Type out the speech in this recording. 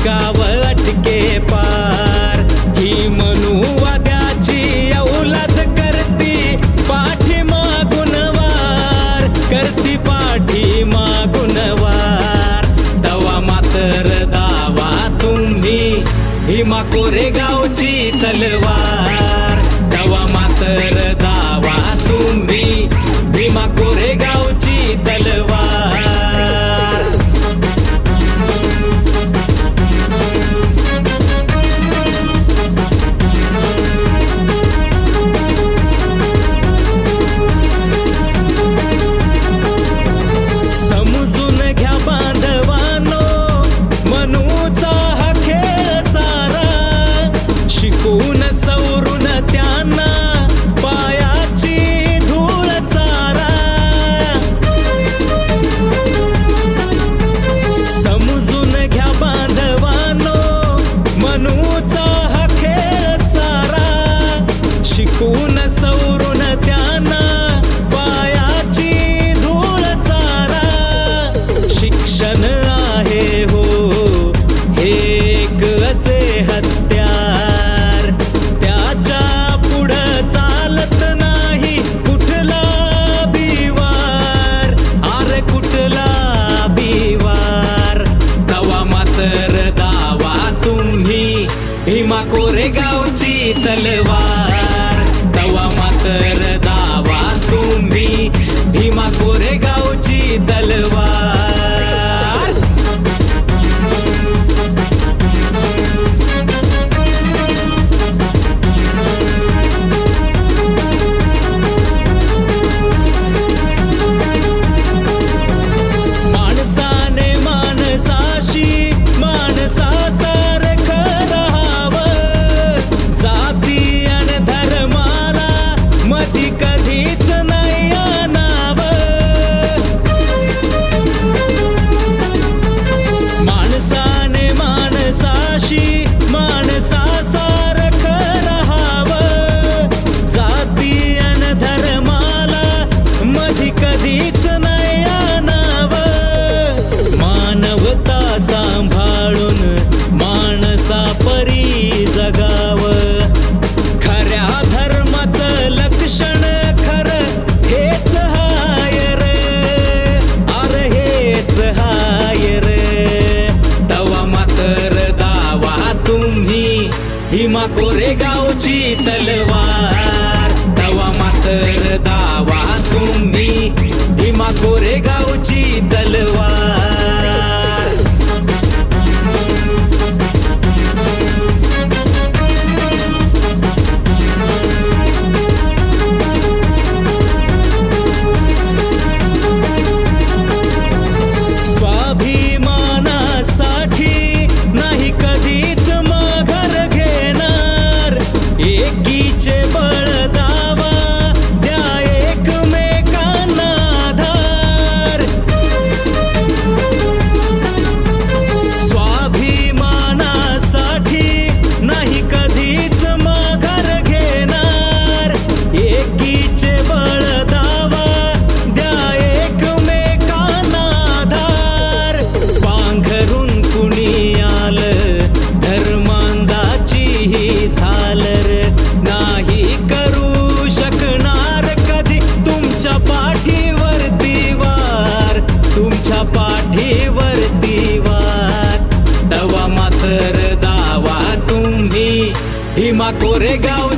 गाव अटके पार। ही मनुवाद्याची औलाद करती पाठी मागून वार, करती पाठी मागून वार। तवा मातर दावा तुम्ही भीमा कोरेगावची तलवार। तवा मातर दावा तुम्ही भीमा कोरेगावची तलवार। समजून घ्या बांधवानो मनूचा हा खेळ सारा, शिकून सवरून त्यांना पायाची धूळ चारा। समजून घ्या बांधवानो मनूचा हा खेळ सारा, शिकून सवरून त्यांना पायाची धूळ चारा। शिक्षण आहे हो हे एक असे हत्यार, त्याच्या पुढं चालत नाही कुठला बिवार, अरे कुठला बिवार। तवा मातर दावा तुम्ही भीमा कोरेगावची तलवार। तवा मातर दावा तुम्ही भीमा कोरेगावची तलवार। माणसाने माणसाशी माणसासारखं राहावं, जाती आणि धर्माला मधी कधीच नाही आणावं। माणसाने माणसाशी माणसासारखं राहावं, जाती आणि धर्माला मधी कधीच नाही आणावं। मानवता सांभाळून माणसा परी जगावं, खऱ्या धर्माचं लक्षण खरं हेच हाय रे, अरे हेच हाय रे। तवा मातर दावा तुम्ही भीमा कोरेगावची तलवार। तवा मातर दावा तुम्ही भीमा कोरेगावची तलवार। स्वाभिमानासाठी नाही कधीच माघार घेणार, एकीचे बळ दावा द्या एकमेकांना आधार। स्वाभिमानासाठी नाही कधीच माघार घेणार, एकीचे बळ दावा द्या एकमेकांना आधार। पांघरून कुणी आलं धर्मांधाची ही झालर, नाही करू शकणार कधी तुमच्या पाठीवरती वार, तुमच्या पाठीवरती वार। तवा मातर दावा तुम्ही भीमा कोरेगाव